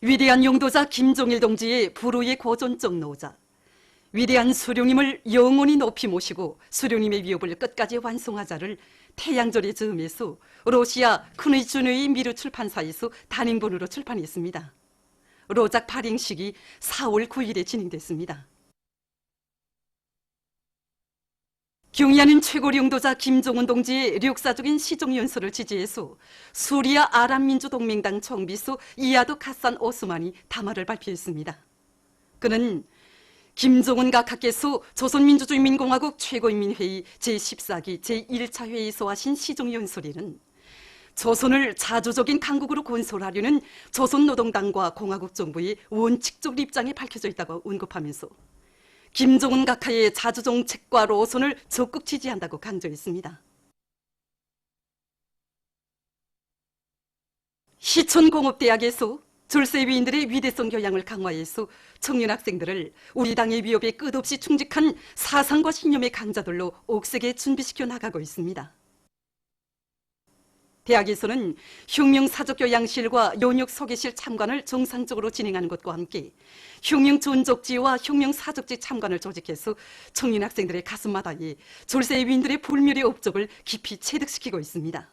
위대한 용도자 김종일 동지의 불후의 고전적 노자, 위대한 수룡님을 영원히 높이 모시고 수룡님의 위협을 끝까지 완성하자를 태양절의 즈음에서 러시아 크니주누이 미르 출판사에서 단행본으로 출판했습니다. 로작 발행식이 4월 9일에 진행됐습니다. 경의하는 최고 용도자 김종은 동지의 역사적인 시종연설을 지지해서 수리아 아랍민주동맹당 총비수 이아드 카산 오스만이 담화를 발표했습니다. 그는 김종은 각하께서 조선민주주의민공화국 최고인민회의 제14기 제1차 회의에서 하신 시종연설에는 조선을 자주적인 강국으로 건설하려는 조선노동당과 공화국 정부의 원칙적 입장이 밝혀져 있다고 언급하면서 김종은 각하의 자주정책과 노선을 적극 지지한다고 강조했습니다. 시천공업대학에서 졸세위인들의 위대성 교양을 강화해서 청년 학생들을 우리 당의 위협에 끝없이 충직한 사상과 신념의 강자들로 옥색에 준비시켜 나가고 있습니다. 대학에서는 혁명사적교양실과 연역소개실 참관을 정상적으로 진행하는 것과 함께 혁명전적지와 혁명사적지 참관을 조직해서 청년 학생들의 가슴마다에 졸세위인들의 불멸의 업적을 깊이 체득시키고 있습니다.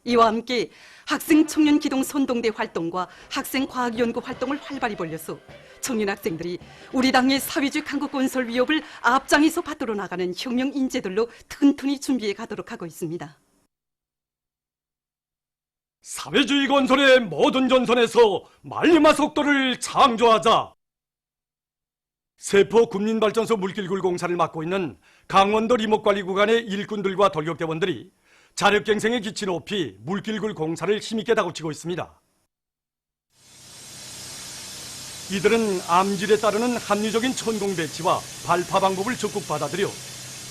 이와 함께 학생 청년 기동 선동대 활동과 학생 과학연구 활동을 활발히 벌려서 청년 학생들이 우리 당의 사회주의 강국 건설 위협을 앞장에서 받들어 나가는 혁명 인재들로 튼튼히 준비해 가도록 하고 있습니다. 사회주의 건설의 모든 전선에서 말리마 속도를 창조하자. 세포 군민발전소 물길굴 공사를 맡고 있는 강원도 리목관리 구간의 일꾼들과 돌격대원들이 자력갱생의 기치 높이 물길굴 공사를 힘있게 다구치고 있습니다. 이들은 암질에 따르는 합리적인 천공 배치와 발파 방법을 적극 받아들여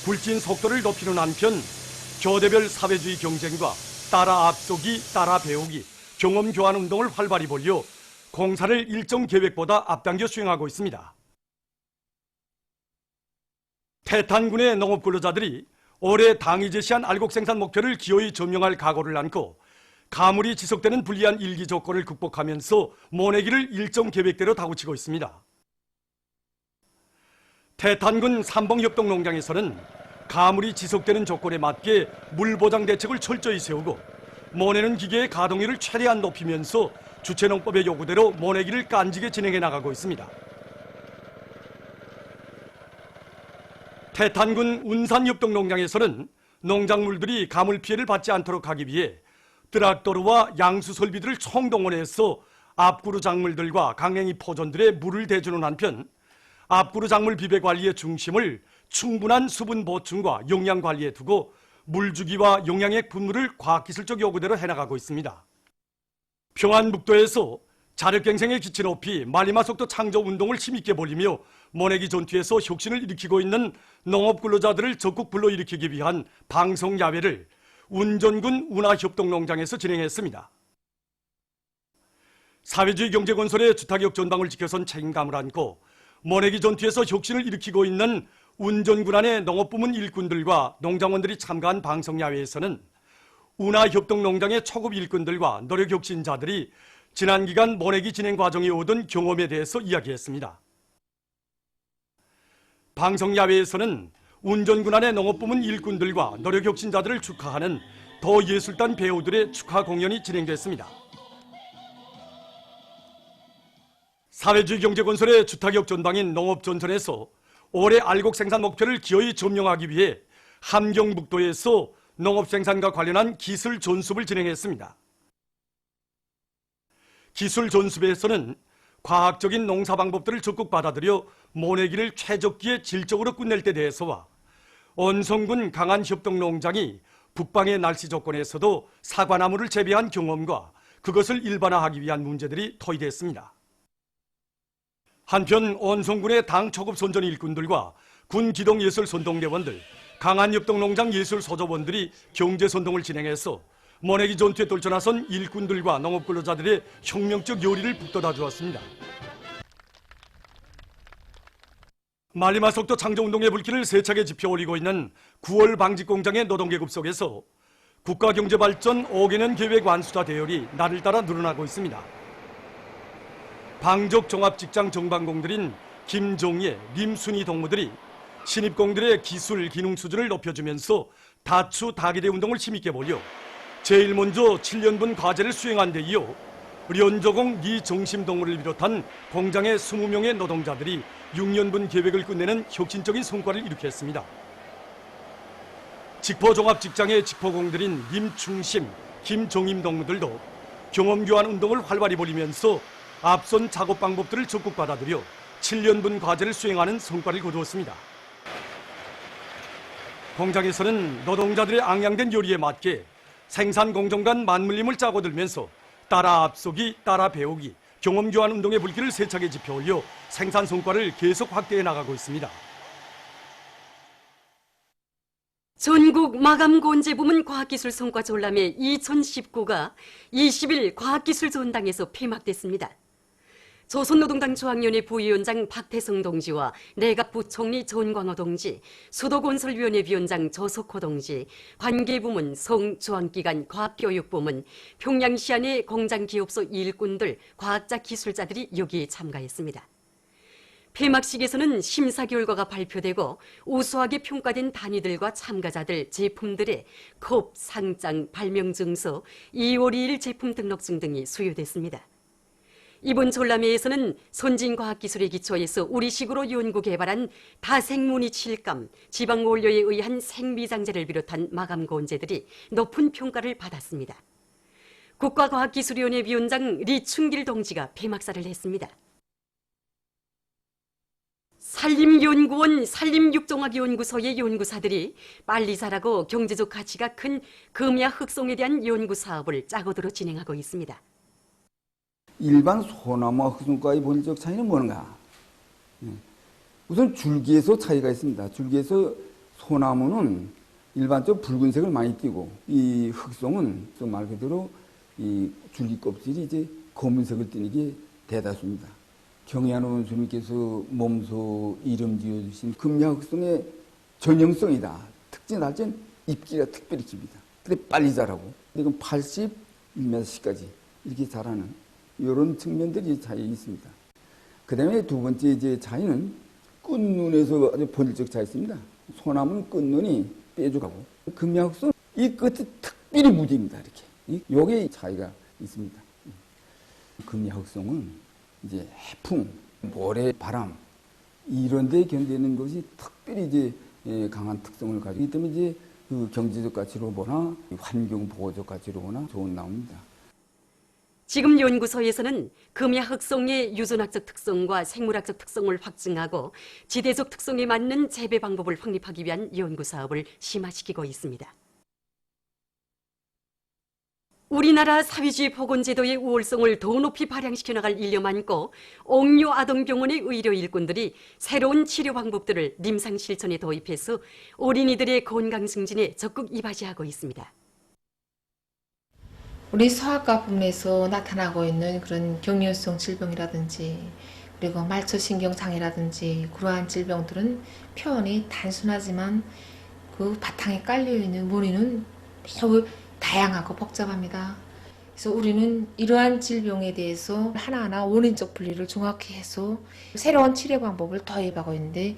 굴진 속도를 높이는 한편 교대별 사회주의 경쟁과 따라 앞서기, 따라 배우기, 경험 교환 운동을 활발히 벌여 공사를 일정 계획보다 앞당겨 수행하고 있습니다. 태탄군의 농업 근로자들이 올해 당이 제시한 알곡 생산 목표를 기어이 점령할 각오를 안고 가물이 지속되는 불리한 일기 조건을 극복하면서 모내기를 일정 계획대로 다구치고 있습니다. 태탄군 삼봉협동농장에서는 가물이 지속되는 조건에 맞게 물보장 대책을 철저히 세우고 모내는 기계의 가동률을 최대한 높이면서 주체농법의 요구대로 모내기를 깐지게 진행해 나가고 있습니다. 태탄군 운산협동농장에서는 농작물들이 가물 피해를 받지 않도록 하기 위해 트락터와 양수 설비들을 총동원해서 앞구루 작물들과 강냉이 포존들의 물을 대주는 한편 앞구루 작물 비배 관리의 중심을 충분한 수분 보충과 용량 관리에 두고 물주기와 용량액 분무를 과학기술적 요구대로 해나가고 있습니다. 평안북도에서 자력갱생의 기치 높이 말리마 속도 창조 운동을 힘있게 벌이며 모내기 전투에서 혁신을 일으키고 있는 농업 근로자들을 적극 불러일으키기 위한 방송야외를 운전군 운하협동농장에서 진행했습니다. 사회주의 경제건설의 주타격 전방을 지켜선 책임감을 안고 모내기 전투에서 혁신을 일으키고 있는 운전군 안의 농업부문 일꾼들과 농장원들이 참가한 방송야외에서는 운하협동농장의 초급 일꾼들과 노력혁신자들이 지난 기간 모내기 진행 과정에 얻은 경험에 대해서 이야기했습니다. 방송야외에서는 운전군 안의 농업부문 일꾼들과 노력혁신자들을 축하하는 더 예술단 배우들의 축하 공연이 진행됐습니다. 사회주의 경제건설의 주타격 전방인 농업전선에서 올해 알곡 생산 목표를 기어이 점령하기 위해 함경북도에서 농업생산과 관련한 기술 전습을 진행했습니다. 기술 전습에서는 과학적인 농사 방법들을 적극 받아들여 모내기를 최적기에 질적으로 끝낼 때 대해서와 언성군 강안협동농장이 북방의 날씨 조건에서도 사과나무를 재배한 경험과 그것을 일반화하기 위한 문제들이 토의됐습니다. 한편 언성군의 당 초급 선전 일꾼들과 군 기동예술 선동대원들, 강안협동농장 예술 소조원들이 경제선동을 진행해서 모내기 전투에 떨쳐나선 일꾼들과 농업근로자들의 혁명적 요리를 북돋아 주었습니다. 말리마 속도 창조운동의 불길을 세차게 지펴올리고 있는 9월 방직공장의 노동계급 속에서 국가경제발전 5개년 계획 완수자 대열이 날을 따라 늘어나고 있습니다. 방적 종합직장 정방공들인 김종예, 림순희 동무들이 신입공들의 기술, 기능 수준을 높여주면서 다추다기대 운동을 힘있게 벌여 제일 먼저 7년분 과제를 수행한 데 이어 련조공 이정심 동무를 비롯한 공장의 20명의 노동자들이 6년분 계획을 끝내는 혁신적인 성과를 이룩했습니다. 직포종합직장의 직포공들인 임충심, 김종임 동무들도 경험교환 운동을 활발히 벌이면서 앞선 작업 방법들을 적극 받아들여 7년분 과제를 수행하는 성과를 거두었습니다. 공장에서는 노동자들의 앙양된 요리에 맞게 생산 공정 간 맞물림을 짜고 들면서 따라 앞서기, 따라 배우기, 경험교환 운동의 불길을 세차게 지펴 올려 생산 성과를 계속 확대해 나가고 있습니다. 전국 마감고온제 부문 과학기술 성과 전람회 2019가 20일 과학기술전당에서 폐막됐습니다. 조선노동당 중앙위원회 부위원장 박태성 동지와 내각 부총리 전광호 동지, 수도건설위원회 위원장 조석호 동지, 관계부문, 성중앙기관, 과학교육부문, 평양시안의 공장기업소 일꾼들, 과학자, 기술자들이 여기에 참가했습니다. 폐막식에서는 심사 결과가 발표되고 우수하게 평가된 단위들과 참가자들, 제품들의 컵, 상장, 발명증서, 2월 2일 제품 등록증 등이 수여됐습니다. 이번 전람회에서는 선진과학기술의 기초에서 우리식으로 연구 개발한 다생무늬 칠감, 지방원료에 의한 생미장제를 비롯한 마감고온제들이 높은 평가를 받았습니다. 국가과학기술위원회 위원장 리춘길 동지가 폐막사를 했습니다. 산림연구원 산림육종학연구소의 연구사들이 빨리 자라고 경제적 가치가 큰 금야 흑송에 대한 연구 사업을 짜고들어 진행하고 있습니다. 일반 소나무와 흑송과의 본질적 차이는 뭔가? 우선 줄기에서 차이가 있습니다. 줄기에서 소나무는 일반적으로 붉은색을 많이 띠고 이 흑송은 말 그대로 이 줄기 껍질이 이제 검은색을 띠는 게 대다수입니다. 경희안 원수님께서 몸소 이름 지어주신 금야 흑송의 전형성이다. 특징 잎기가 특별히 깁니다. 근데 빨리 자라고 이건 80m까지 이렇게 자라는 이런 측면들이 차이 있습니다. 그 다음에 두 번째 이제 차이는 끝눈에서 아주 본질적 차이 있습니다. 소나무는 끝눈이 뾰족하고 금야흑소는 이 끝이 특별히 무딥니다. 이렇게. 요게 차이가 있습니다. 금야흑송은 이제 해풍, 모래, 바람 이런 데 견디는 것이 특별히 이제 강한 특성을 가지기 때문에 이제 그 경제적 가치로 보나 환경 보호적 가치로 보나 좋은 나무입니다. 지금 연구소에서는 금야 흑송의 유전학적 특성과 생물학적 특성을 확증하고 지대적 특성에 맞는 재배 방법을 확립하기 위한 연구 사업을 심화시키고 있습니다. 우리나라 사회주의 보건제도의 우월성을 더 높이 발扬시켜 나갈 일념 안고 옥류아동병원의 의료 일꾼들이 새로운 치료 방법들을 임상 실천에 도입해서 어린이들의 건강 증진에 적극 이바지하고 있습니다. 우리 소아과 부문에서 나타나고 있는 그런 경련성 질병이라든지 그리고 말초신경장애라든지 그러한 질병들은 표현이 단순하지만 그 바탕에 깔려있는 원인은 매우 다양하고 복잡합니다. 그래서 우리는 이러한 질병에 대해서 하나하나 원인적 분리를 정확히 해서 새로운 치료 방법을 도입하고 있는데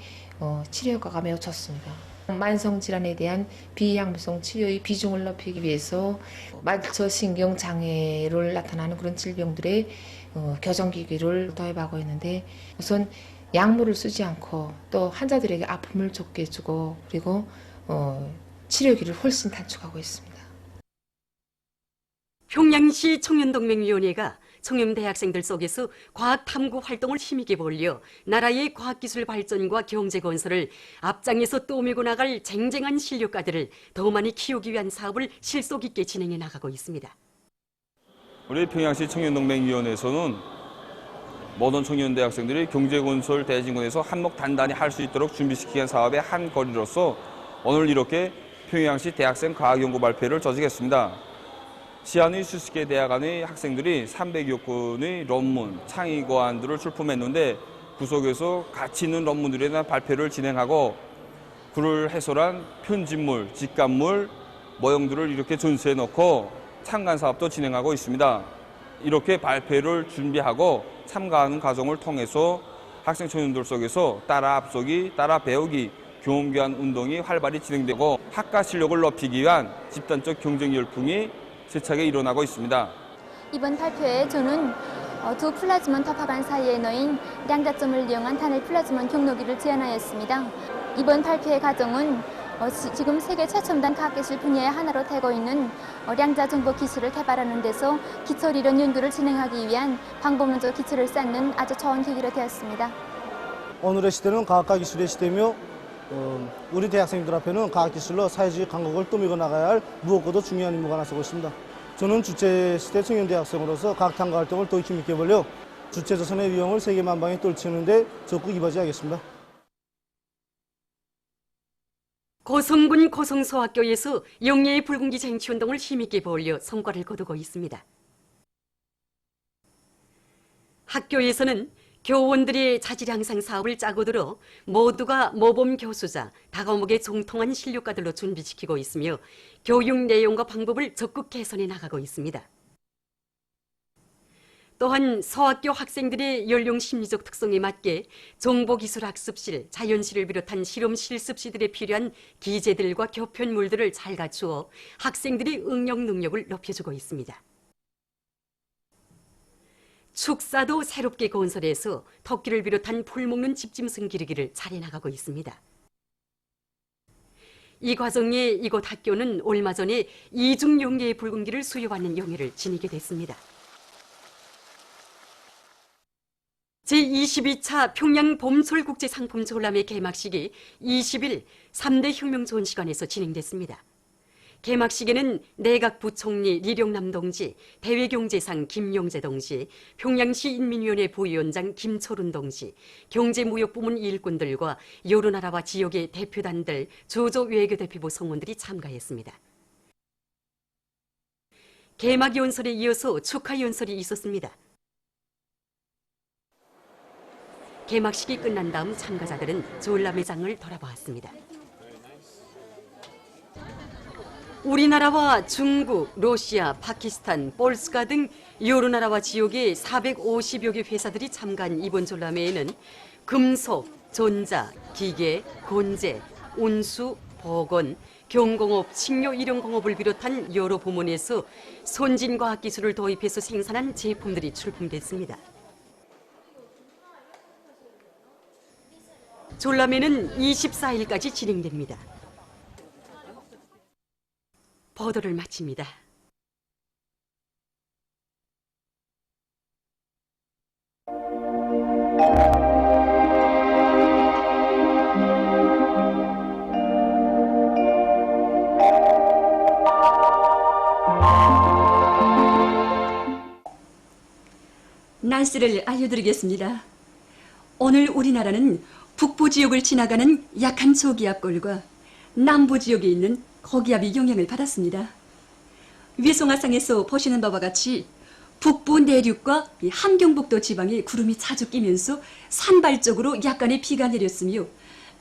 치료 효과가 매우 좋습니다. 만성질환에 대한 비약물성 치료의 비중을 높이기 위해서 말초신경장애를 나타나는 그런 질병들의 교정기기를 도입하고 있는데 우선 약물을 쓰지 않고 또 환자들에게 아픔을 적게 해주고 그리고 치료기를 훨씬 단축하고 있습니다. 평양시 청년동맹위원회가 청년대학생들 속에서 과학탐구 활동을 힘있게 벌려 나라의 과학기술 발전과 경제건설을 앞장에서 떠밀고 나갈 쟁쟁한 실력가들을 더 많이 키우기 위한 사업을 실속 있게 진행해 나가고 있습니다. 우리 평양시 청년동맹위원회에서는 모든 청년대학생들이 경제건설 대진군에서 한몫 단단히 할 수 있도록 준비시키기 위한 사업의 한 거리로서 오늘 이렇게 평양시 대학생 과학연구 발표를 조직했습니다. 시안의 수십 개 대학안의 학생들이 300여 건의 논문, 창의 고안들을 출품했는데 그 속에서 가치 있는 논문들에 대한 발표를 진행하고 그를 해설한 편집물, 직감물, 모형들을 이렇게 전시해 놓고 창간 사업도 진행하고 있습니다. 이렇게 발표를 준비하고 참가하는 과정을 통해서 학생 청년들 속에서 따라 앞서기, 따라 배우기, 교험교환 운동이 활발히 진행되고 학과 실력을 높이기 위한 집단적 경쟁 열풍이 세차게 일어나고 있습니다. 이번 발표에 저는 두 플라즈몬 덮합안 사이에 놓인 량자점을 이용한 단일 플라즈몬 경로기를 제안하였습니다. 이번 발표의 과정은 지금 세계 최첨단 과학기술 분야의 하나로 되고 있는 량자 정보 기술을 개발하는 데서 기초리론 연구를 진행하기 위한 방법론적 기초를 쌓는 아주 좋은 계기로 되었습니다. 오늘의 시대는 과학과 기술의 시대이며 우리 대학생들 앞에는 과학기술로 사회주의 강국을 꾸미고 나가야 할 무엇보다 중요한 임무가 나서고 있습니다. 저는 주체시대 청년대학생으로서 과학탐구 활동을 더 힘있게 벌려 주체조선의 위험을 세계만방에 떨치는 데 적극 이바지하겠습니다. 고성군 고성소학교에서 영예의 붉은기 쟁취운동을 힘있게 벌려 성과를 거두고 있습니다. 학교에서는 교원들이 자질향상 사업을 짜고 들어 모두가 모범 교수자, 다과목에 정통한 실력가들로 준비시키고 있으며 교육 내용과 방법을 적극 개선해 나가고 있습니다. 또한 서학교 학생들의 연령 심리적 특성에 맞게 정보기술학습실, 자연실을 비롯한 실험 실습시들에 필요한 기재들과 교편물들을 잘 갖추어 학생들의 응용 능력을 높여주고 있습니다. 축사도 새롭게 건설해서 토끼를 비롯한 풀 먹는 집짐승 기르기를 잘해 나가고 있습니다. 이 과정에 이곳 학교는 얼마 전에 이중 영예의 붉은기를 수여받는 영예를 지니게 됐습니다. 제22차 평양 봄철국제상품 졸람회 개막식이 20일 3대 혁명전시관에서 진행됐습니다. 개막식에는 내각 부총리 리룡남 동지, 대외경제상 김용재 동지, 평양시 인민위원회 부위원장 김철훈 동지, 경제무역부문 일꾼들과 여러 나라와 지역의 대표단들, 조조 외교대표부 성원들이 참가했습니다. 개막 연설에 이어서 축하 연설이 있었습니다. 개막식이 끝난 다음 참가자들은 졸라매장을 돌아보았습니다. 우리나라와 중국, 러시아, 파키스탄, 볼스카 등 여러 나라와 지역의 450여 개 회사들이 참가한 이번 졸라매에는 금속, 전자, 기계, 건재, 운수, 보건, 경공업, 식료 일용공업을 비롯한 여러 부문에서 선진과학기술을 도입해서 생산한 제품들이 출품됐습니다. 졸라매는 24일까지 진행됩니다. 보도를 마칩니다. 날씨를 알려드리겠습니다. 오늘 우리나라는 북부 지역을 지나가는 약한 저기압골과 남부 지역에 있는 고기압이 영향을 받았습니다. 위성화상에서 보시는 바와 같이 북부 내륙과 함경북도 지방에 구름이 자주 끼면서 산발적으로 약간의 비가 내렸으며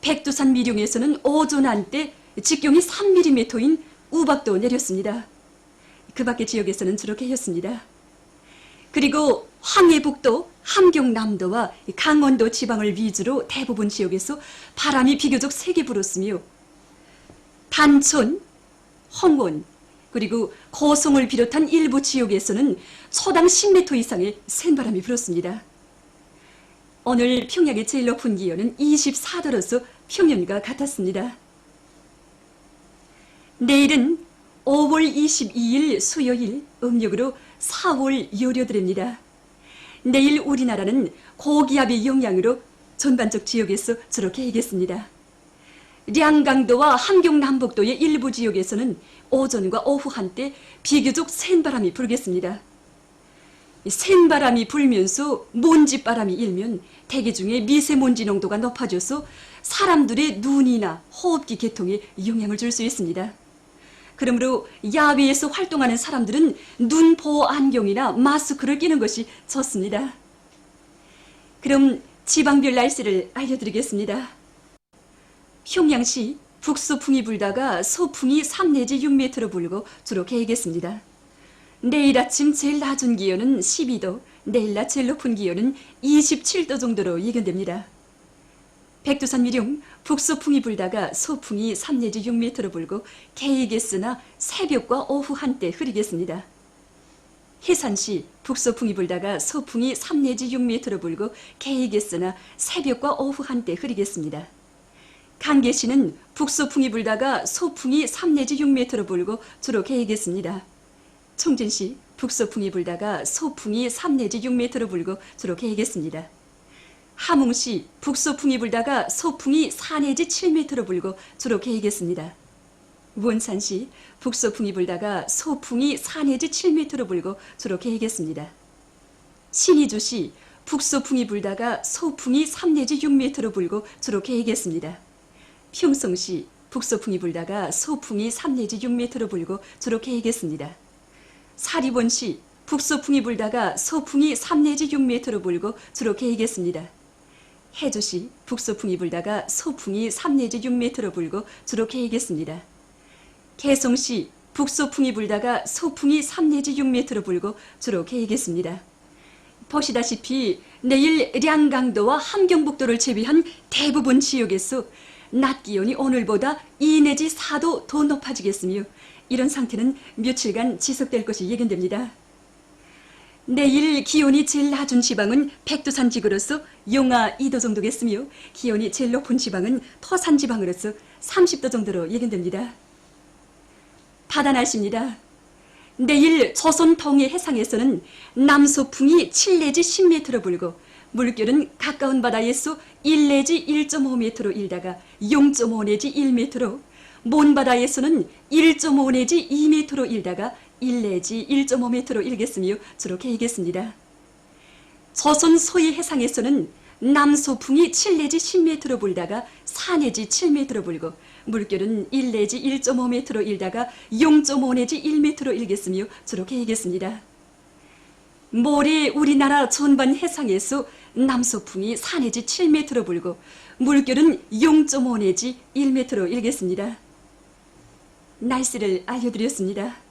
백두산 미룡에서는 오전 한때 직경이 3mm인 우박도 내렸습니다. 그 밖의 지역에서는 주로 개였습니다. 그리고 황해북도, 함경남도와 강원도 지방을 위주로 대부분 지역에서 바람이 비교적 세게 불었으며 단촌, 홍원, 그리고 고성을 비롯한 일부 지역에서는 소당 10m 이상의 센 바람이 불었습니다. 오늘 평양의 제일 높은 기온은 24도로서 평년과 같았습니다. 내일은 5월 22일 수요일 음력으로 4월 요료드립니다. 내일 우리나라는 고기압의 영향으로 전반적 지역에서 주로 개겠습니다. 량강도와 함경남북도의 일부 지역에서는 오전과 오후 한때 비교적 센 바람이 불겠습니다. 센 바람이 불면서 먼지바람이 일면 대기 중에 미세먼지 농도가 높아져서 사람들의 눈이나 호흡기 계통에 영향을 줄 수 있습니다. 그러므로 야외에서 활동하는 사람들은 눈 보호 안경이나 마스크를 끼는 것이 좋습니다. 그럼 지방별 날씨를 알려드리겠습니다. 평양시 북소풍이 불다가 소풍이 3 내지 6m로 불고 주로 개겠습니다. 내일 아침 제일 낮은 기온은 12도, 내일 낮 제일 높은 기온은 27도 정도로 예견됩니다. 백두산 위령 북소풍이 불다가 소풍이 3 내지 6m로 불고 개이겠으나 새벽과 오후 한때 흐리겠습니다. 해산시 북소풍이 불다가 소풍이 3 내지 6m로 불고 개이겠으나 새벽과 오후 한때 흐리겠습니다. 강계시는 북소풍이 불다가 소풍이 3 내지 6m로 불고 주로 개이겠습니다. 총진시 북소풍이 불다가 소풍이 3 내지 6m로 불고 주로 개이겠습니다. 함흥시 북소풍이 불다가 소풍이 4 내지 7m로 불고 주로 개이겠습니다. 원산시 북소풍이 불다가 소풍이 4 내지 7m로 불고 주로 개이겠습니다. 신의주시 북소풍이 불다가 소풍이 3 내지 6m로 불고 주로 개이겠습니다. 평성시 북소풍이 불다가 소풍이 3 내지 6m로 불고 주로 개이겠습니다. 사리원시 북소풍이 불다가 소풍이 3 내지 6m로 불고 주로 개이겠습니다. 해주시 북소풍이 불다가 소풍이 3 내지 6m로 불고 주로 개이겠습니다. 개성시 북소풍이 불다가 소풍이 3 내지 6m로 불고 주로 개이겠습니다. 보시다시피 내일 량강도와 함경북도를 제외한 대부분 지역에서 낮 기온이 오늘보다 2 내지 4도 더 높아지겠으며 이런 상태는 며칠간 지속될 것이 예견됩니다. 내일 기온이 제일 낮은 지방은 백두산 지구로서 영하 2도 정도겠으며 기온이 제일 높은 지방은 토산 지방으로서 30도 정도로 예견됩니다. 바다 날씨입니다. 내일 조선 동해 해상에서는 남소풍이 7 내지 10m로 불고 물결은 가까운 바다에서 1 내지 1.5m로 일다가 0.5 내지 1m로 먼 바다에서는 1.5 내지 2m로 일다가 1 내지 1.5m로 일겠으며 주로 개이겠습니다. 조선 서해 해상에서는 남소풍이 7 내지 10m로 불다가 4 내지 7m로 불고 물결은 1 내지 1.5m로 일다가 0.5 내지 1m로 일겠으며 주로 개이겠습니다. 모레 우리나라 전반 해상에서 남소풍이 4 내지 7m로 불고 물결은 0.5 내지 1m로 일겠습니다. 날씨를 알려드렸습니다.